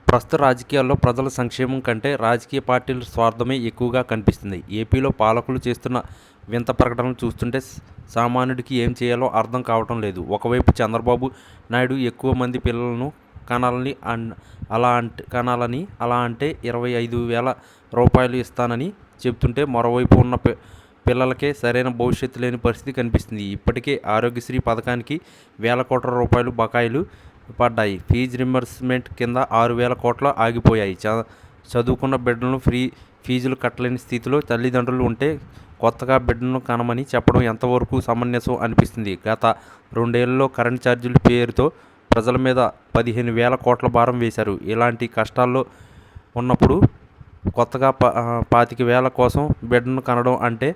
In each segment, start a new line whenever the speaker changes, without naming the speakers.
ప్రస్తుత రాజకీయాల్లో ప్రజల సంక్షేమం కంటే రాజకీయ పార్టీల స్వార్థమే ఎక్కువగా కనిపిస్తుంది. ఏపీలో పాలకులు చేస్తున్న వింత ప్రకటనలు చూస్తుంటే సామాన్యుడికి ఏం చేయాలో అర్థం కావటం లేదు. ఒకవైపు చంద్రబాబు నాయుడు ఎక్కువ మంది పిల్లలను కనాలని అలా అంటే 25,000 రూపాయలు ఇస్తానని చెబుతుంటే మరోవైపు ఉన్న పిల్లలకే సరైన భవిష్యత్తు లేని పరిస్థితి కనిపిస్తుంది. ఇప్పటికే ఆరోగ్యశ్రీ పథకానికి వేల కోట్ల రూపాయలు బకాయిలు పడ్డాయి. ఫీజు రింబర్స్మెంట్ కింద 6,000 కోట్లు ఆగిపోయాయి. చదువుకున్న బిడ్డలను ఫీజులు కట్టలేని స్థితిలో తల్లిదండ్రులు ఉంటే కొత్తగా బిడ్డను కనమని చెప్పడం ఎంతవరకు సమంజసం అనిపిస్తుంది. గత 2 ఏళ్లలో కరెంట్ ఛార్జీల పేరుతో ప్రజల మీద 15,000 కోట్ల భారం వేశారు. ఇలాంటి కష్టాల్లో ఉన్నప్పుడు కొత్తగా 25,000 కోసం బిడ్డను కనడం అంటే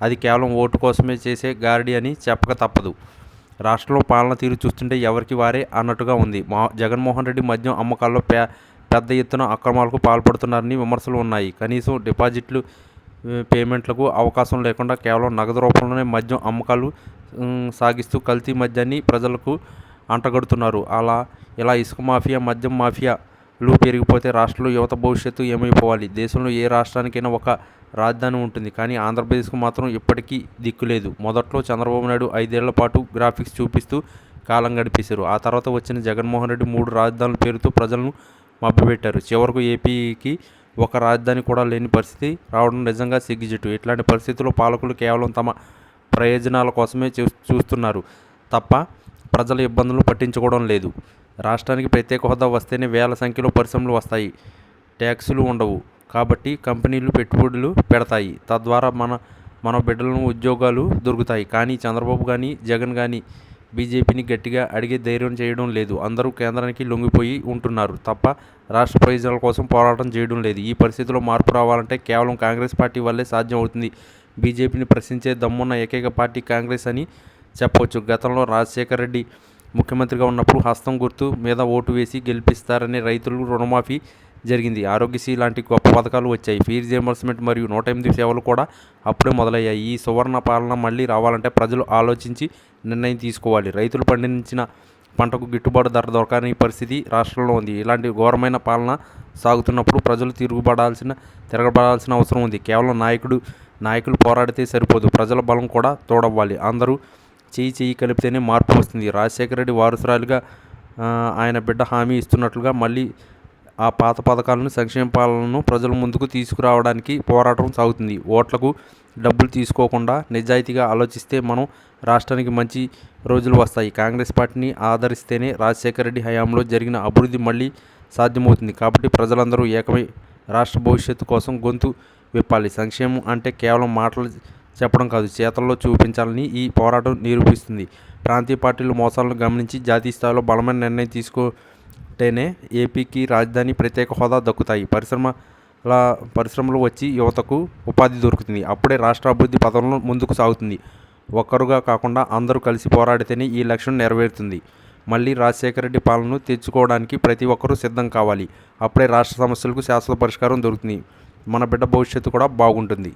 అది కేవలం ఓటు కోసమే చేసే గారడీ అని చెప్పక తప్పదు. రాష్ట్రంలో పాలన తీరు చూస్తుంటే ఎవరికి వారే అన్నట్టుగా ఉంది. జగన్మోహన్ రెడ్డి మద్యం అమ్మకాల్లో పెద్ద ఎత్తున అక్రమాలకు పాల్పడుతున్నారని విమర్శలు ఉన్నాయి. కనీసం డిపాజిట్లు పేమెంట్లకు అవకాశం లేకుండా కేవలం నగదు రూపంలోనే మద్యం అమ్మకాలు సాగిస్తూ కల్తీ మద్యాన్ని ప్రజలకు అంటగడుతున్నారు. ఇలా ఇసుక మాఫియా, మద్యం మాఫియాలు పెరిగిపోతే రాష్ట్రంలో యువత భవిష్యత్తు ఏమైపోవాలి? దేశంలో ఏ రాష్ట్రానికైనా ఒక రాజధాని ఉంటుంది, కానీ ఆంధ్రప్రదేశ్కు మాత్రం ఇప్పటికీ దిక్కులేదు. మొదట్లో చంద్రబాబు నాయుడు 5 ఏళ్ల పాటు గ్రాఫిక్స్ చూపిస్తూ కాలం గడిపేశారు. ఆ తర్వాత వచ్చిన జగన్మోహన్ రెడ్డి 3 రాజధానుల పేరుతో ప్రజలను మభ్యపెట్టారు. చివరకు ఏపీకి ఒక రాజధాని కూడా లేని పరిస్థితి రావడం నిజంగా సిగ్గుచేటు. ఇట్లాంటి పరిస్థితుల్లో పాలకులు కేవలం తమ ప్రయోజనాల కోసమే చూస్తున్నారు తప్ప ప్రజల ఇబ్బందులు పట్టించుకోవడం లేదు. రాష్ట్రానికి ప్రత్యేక హోదా వస్తేనే వేల సంఖ్యలో పరిశ్రమలు వస్తాయి, ట్యాక్సులు ఉండవు, కాబట్టి కంపెనీలు పెట్టుబడులు పెడతాయి, తద్వారా మన బిడ్డలను ఉద్యోగాలు దొరుకుతాయి. కానీ చంద్రబాబు కానీ జగన్ కానీ బీజేపీని గట్టిగా అడిగే ధైర్యం చేయడం లేదు. అందరూ కేంద్రానికి లొంగిపోయి ఉంటున్నారు తప్ప రాష్ట్ర ప్రయోజనాల కోసం పోరాటం చేయడం లేదు. ఈ పరిస్థితిలో మార్పు రావాలంటే కేవలం కాంగ్రెస్ పార్టీ వల్లే సాధ్యం అవుతుంది. బీజేపీని ప్రశ్నించే దమ్మున్న ఏకైక పార్టీ కాంగ్రెస్ అని చెప్పవచ్చు. గతంలో రాజశేఖర రెడ్డి ముఖ్యమంత్రిగా ఉన్నప్పుడు హస్తం గుర్తు మీద ఓటు వేసి గెలిపిస్తారని రైతులు రుణమాఫీ జరిగింది. ఆరోగ్యశ్రీ లాంటి గొప్ప పథకాలు వచ్చాయి. ఫీజు రియంబర్స్మెంట్ మరియు 108 సేవలు కూడా అప్పుడే మొదలయ్యాయి. ఈ సువర్ణ పాలన మళ్ళీ రావాలంటే ప్రజలు ఆలోచించి నిర్ణయం తీసుకోవాలి. రైతులు పండించిన పంటకు గిట్టుబాటు ధర దొరకని పరిస్థితి రాష్ట్రంలో ఉంది. ఇలాంటి ఘోరమైన పాలన సాగుతున్నప్పుడు ప్రజలు తిరగబడాల్సిన అవసరం ఉంది. కేవలం నాయకులు పోరాడితే సరిపోదు, ప్రజల బలం కూడా తోడవ్వాలి. అందరూ చేయి కలిపితేనే మార్పు వస్తుంది. రాజశేఖర రెడ్డి వారసురాలిగా ఆయన బిడ్డ హామీ ఇస్తున్నట్లుగా మళ్ళీ ఆ పాత పథకాలను, సంక్షేమ పాలనను ప్రజల ముందుకు తీసుకురావడానికి పోరాటం సాగుతుంది. ఓట్లకు డబ్బులు తీసుకోకుండా నిజాయితీగా ఆలోచిస్తే మనం రాష్ట్రానికి మంచి రోజులు వస్తాయి. కాంగ్రెస్ పార్టీని ఆదరిస్తేనే రాజశేఖర రెడ్డి హయాంలో జరిగిన అభివృద్ధి మళ్ళీ సాధ్యమవుతుంది. కాబట్టి ప్రజలందరూ ఏకమై రాష్ట్ర భవిష్యత్తు కోసం గొంతు విప్పాలి. సంక్షేమం అంటే కేవలం మాటలు చెప్పడం కాదు, చేతల్లో చూపించాలని ఈ పోరాటం నిరూపిస్తుంది. ప్రాంతీయ పార్టీలు మోసాలను గమనించి జాతీయ స్థాయిలో బలమైన నిర్ణయం తీసుకుంటేనే ఏపీకి రాజధాని, ప్రత్యేక హోదా దక్కుతాయి. పరిశ్రమలు వచ్చి యువతకు ఉపాధి దొరుకుతుంది. అప్పుడే రాష్ట్ర అభివృద్ధి పథంలో ముందుకు సాగుతుంది. ఒక్కరుగా కాకుండా అందరూ కలిసి పోరాడితేనే ఈ లక్ష్యం నెరవేరుతుంది. మళ్ళీ రాజశేఖర రెడ్డి పాలనను తెచ్చుకోవడానికి ప్రతి ఒక్కరూ సిద్ధం కావాలి. అప్పుడే రాష్ట్ర సమస్యలకు శాశ్వత పరిష్కారం దొరుకుతుంది. మన బిడ్డ భవిష్యత్తు కూడా బాగుంటుంది.